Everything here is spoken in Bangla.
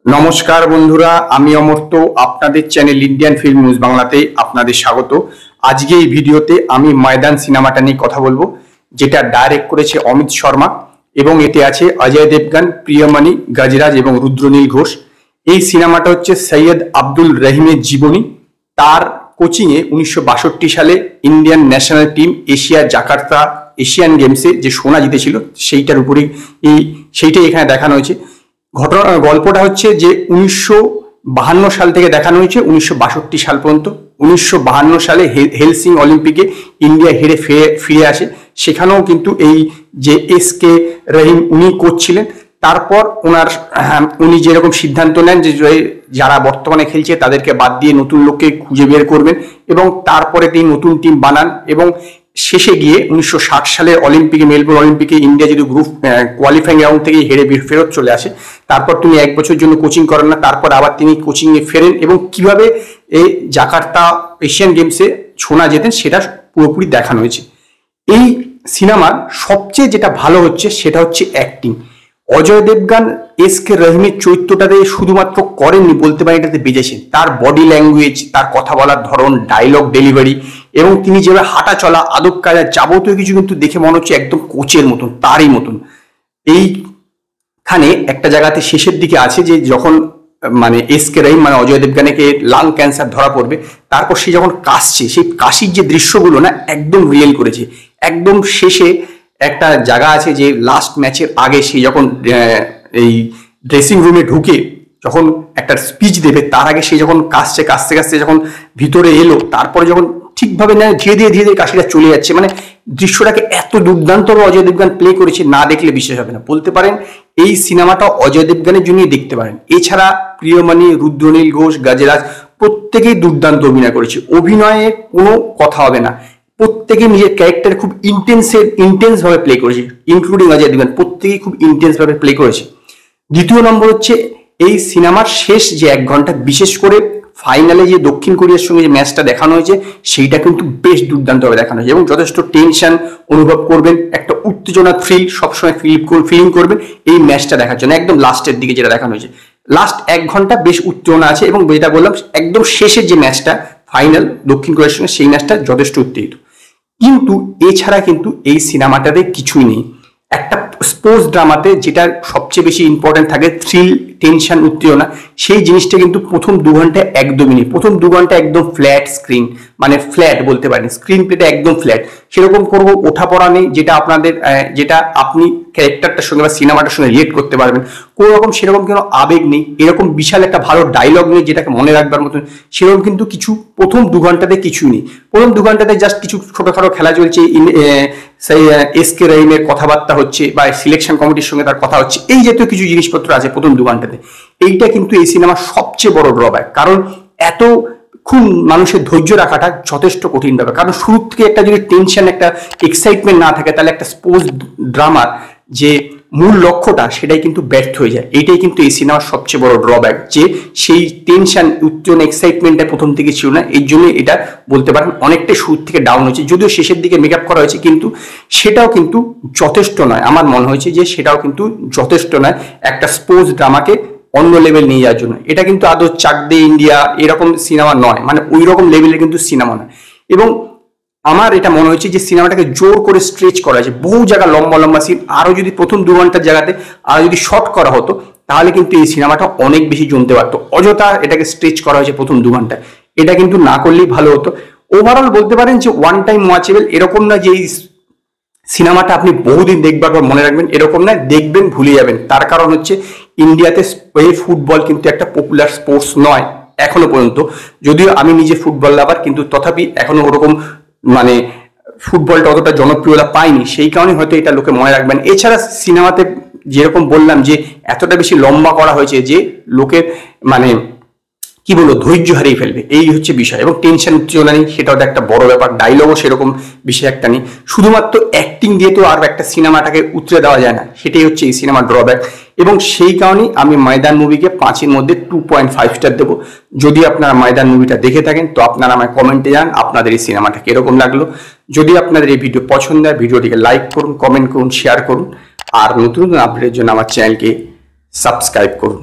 নমস্কার বন্ধুরা, আমি অমর্ত্য। আপনাদের চ্যানেল ইন্ডিয়ান ফিল্ম নিউজ বাংলাতে আপনাদের স্বাগত। আজকে এই ভিডিওতে আমি ময়দান সিনেমাটা নিয়ে কথা বলবো, যেটা ডাইরেক্ট করেছে অমিত শর্মা এবং এতে আছে অজয় দেবগন, প্রিয়মণি, গজরাজ এবং রুদ্রনীল ঘোষ। এই সিনেমাটা হচ্ছে সৈয়দ আব্দুল রহিমের জীবনী। তার কোচিংয়ে 1962 সালে Indian national team Jakarta Asian গেমসে যে সোনা জিতেছিল সেইটার উপরেই সেইটাই এখানে দেখানো হয়েছে। গল্পটা হচ্ছে যে 1952 সাল থেকে দেখানো হয়েছে 1962 সাল পর্যন্ত। 1952 সালে হেলসিং অলিম্পিকে ইন্ডিয়া হেরে ফিরে আসে। সেখানেও কিন্তু এই যে এস.কে. রহিম উনি কোচ ছিলেন। তারপর উনি যেরকম সিদ্ধান্ত নেন যে যারা বর্তমানে খেলছে তাদেরকে বাদ দিয়ে নতুন লোককে খুঁজে বের করবেন এবং তারপরে তিনি নতুন টিম বানান এবং শেষে গিয়ে 1960 সালের অলিম্পিকে, মেলবোর্ন অলিম্পিকে ইন্ডিয়া যদি গ্রুপ কোয়ালিফাইং রাউন্ড থেকে হেরে ফেরত চলে আসে, তারপর তিনি 1 বছর জন্য কোচিং করেন না, তারপর আবার তিনি কোচিংয়ে ফেরেন এবং কিভাবে এই জাকার্তা এশিয়ান গেমসে সোনা জেতেন সেটা পুরোপুরি দেখানো হয়েছে। এই সিনেমার সবচেয়ে যেটা ভালো হচ্ছে সেটা হচ্ছে অ্যাক্টিং। অজয় দেবগন এস.কে. রহিমের চরিত্রটাতে শুধুমাত্র করেননি বলতে পারেন, এটাতে বেজেছেন। তার বডি ল্যাঙ্গুয়েজ, তার কথা বলার ধরন, ডায়লগ ডেলিভারি এবং তিনি যেভাবে হাঁটা চলা, আদব কায়দা যাবতীয় কিছু কিন্তু দেখে মনে হচ্ছে একদম কোচের মতন, তারই মতন। এইখানে একটা জায়গাতে শেষের দিকে আছে যে যখন এস.কে. রহিম অজয় দেবগনকে লাং ক্যান্সার ধরা পড়বে, তারপর সে যখন কাশছে, সেই কাশির যে দৃশ্যগুলো না একদম রিয়েল করেছে। একদম শেষে একটা জায়গা আছে যে লাস্ট ম্যাচের আগে সে যখন এই ড্রেসিং রুমে ঢুকে যখন একটা স্পিচ দেবে, তার আগে সে যখন কাশতে কাশতে যখন ভিতরে এলো, তারপরে যখন ঠিকভাবে ধীরে ধীরে কাশিটা চলে যাচ্ছে, দৃশ্যটাকে এত দুর্দান্ত অজয় দেবগন প্লে করেছে, না দেখলে বিশ্বাস হবে না। বলতে পারেন এই সিনেমাটা অজয় দেবগনের জন্যই দেখতে পারেন। এছাড়া প্রিয়মণি, রুদ্রনীল ঘোষ, গজরাজ প্রত্যেকেই দুর্দান্ত অভিনয় করেছে। অভিনয়ে কোনো কথা হবে না, প্রত্যেকে নিজের ক্যারেক্টার খুব ইন্টেন্স ভাবে প্লে করেছে, ইনক্লুডিং অজয় দেবগন। প্রত্যেকেই খুব ইন্টেন্স ভাবে প্লে করেছে। দ্বিতীয় নম্বর হচ্ছে এই সিনেমার শেষ যে 1 ঘন্টা, বিশেষ করে ফাইনালে যে দক্ষিণ কোরিয়ার সঙ্গে যে ম্যাচটা দেখানো হয়েছে সেইটা কিন্তু বেশ দুর্দান্তভাবে দেখানো হয়েছে এবং যথেষ্ট টেনশন অনুভব করবেন, একটা উত্তেজনা সবসময় ফিলিং করবেন এই ম্যাচটা দেখার জন্য। একদম লাস্টের দিকে যেটা দেখানো হয়েছে, লাস্ট 1 ঘন্টা বেশ উত্তেজনা আছে এবং যেটা বললাম একদম শেষের যে ম্যাচটা ফাইনাল দক্ষিণ কোরিয়ার সঙ্গে, সেই ম্যাচটা যথেষ্ট উত্তেজিত। কিন্তু এছাড়া কিন্তু এই সিনেমাটাতে কিছুই নেই। একটা স্পোর্টস ড্রামাতে যেটা সবচেয়ে বেশি ইম্পর্টেন্ট থাকে, থ্রিল, টেনশন, উত্তেজনা, সেই জিনিসটা কিন্তু প্রথম 2 ঘন্টায় একদমই নেই। প্রথম 2 ঘন্টা একদম ফ্ল্যাট স্ক্রিন, ফ্ল্যাট বলতে পারেন, স্ক্রিন প্লেটা একদম ফ্ল্যাট। সেরকম করবো ওঠা পড়া নেই, যেটা আপনি ক্যারেক্টারটার সঙ্গে বা সিনেমাটার সঙ্গে রিলেট করতে পারবেন। কোনো রকম সেরকম কোনো আবেগ নেই, এরকম বিশাল একটা ভালো ডায়লগ নেই যেটাকে মনে রাখবার মতন, সেরকম কিন্তু কিছু প্রথম 2 ঘন্টাতে কিছুই নেই। প্রথম 2 ঘন্টাতে জাস্ট কিছু ছোটখাটো খেলা চলছে, সেই এস.কে. রহিমের কথাবার্তা হচ্ছে বা সিলেকশন কমিটির সঙ্গে তার কথা হচ্ছে, এই জাতীয় কিছু জিনিসপত্র আছে প্রথম 2 ঘন্টাতে। এইটা কিন্তু এই সিনেমার সবচেয়ে বড় ড্রব্যাক, কারণ এত খুব মানুষের ধৈর্য রাখাটা যথেষ্ট কঠিন ব্যাপার। কারণ শুরু থেকে একটা যদি টেনশন, একটা এক্সাইটমেন্ট না থাকে, তাহলে একটা স্পোর্টস ড্রামার যে মূল লক্ষ্যটা সেটাই কিন্তু ব্যর্থ হয়ে যায়। এইটাই কিন্তু এই সিনেমার সবচেয়ে বড় ড্রব্যাক, যে সেই টেনশন, উত্তেজনা, এক্সাইটমেন্টটা প্রথম থেকে ছিল না। এই জন্য এটা বলতে পারেন অনেকটাই শুরু থেকে ডাউন হয়েছে। যদিও শেষের দিকে মেকআপ করা হয়েছে, কিন্তু সেটাও কিন্তু যথেষ্ট নয়। আমার মনে হয়েছে যে সেটাও কিন্তু যথেষ্ট নয় একটা স্পোর্টস ড্রামাকে অন্য লেভেল নিয়ে যাওয়ার জন্য। এটা কিন্তু আদৌ চাক দে ইন্ডিয়া এরকম সিনেমা নয়, ওই রকম লেভেলের কিন্তু সিনেমা নয়। এবং আমার এটা মনে হচ্ছে যে সিনেমাটাকে জোর করে স্ট্রেচ করা হয়েছে, বহু জায়গা লম্বা লম্বা সিন। আরো যদি প্রথম 2 ঘন্টার জায়গাতে আরো যদি শর্ট করা হতো, তাহলে কিন্তু এই সিনেমাটা অনেক বেশি জমতে পারতো। অযথা এটাকে স্ট্রেচ করা হয়েছে প্রথম 2 ঘন্টায়, এটা কিন্তু না করলেই ভালো হতো। ওভারঅল বলতে পারেন যে ওয়ান টাইম ওয়াচেবল, এরকম না যে এই সিনেমাটা আপনি বহুদিন দেখবার পর মনে রাখবেন, এরকম না, দেখবেন ভুলে যাবেন। তার কারণ হচ্ছে ইন্ডিয়াতে ফুটবল কিন্তু একটা পপুলার স্পোর্টস নয় এখনো পর্যন্ত। যদিও আমি নিজে ফুটবল লাভার, কিন্তু তথাপি এখনো ওরকম ফুটবলটা অতটা জনপ্রিয়তা পায়নি, সেই কারণে হয়তো এটা লোকে মনে রাখবেন। এছাড়া সিনেমাতে যেরকম বললাম যে এতটা বেশি লম্বা করা হয়েছে যে লোকের কি বলবো, ধৈর্য হারিয়ে ফেলবে, এই হচ্ছে বিষয়। এবং টেনশন, উত্তেজনা নেই, সেটাও একটা বড় ব্যাপার। ডায়লগও সেরকম বিষয় একটা নেই। শুধুমাত্র অ্যাক্টিং দিয়ে তো আর একটা সিনেমাটাকে উতরে দেওয়া যায় না, সেটাই হচ্ছে এই সিনেমার ড্রব্যাক। এবং সেই কারণেই আমি ময়দান মুভিকে 5-এর মধ্যে 2.5 স্টার দেবো। যদি আপনারা ময়দান মুভিটা দেখে থাকেন তো আপনারা আমায় কমেন্টে জানান আপনাদের এই সিনেমাটা কিরকম লাগলো। যদি আপনাদের এই ভিডিও পছন্দ হয়, ভিডিওটিকে লাইক করুন, কমেন্ট করুন, শেয়ার করুন, আর নতুন আপডেটের জন্য আমার চ্যানেলকে সাবস্ক্রাইব করুন।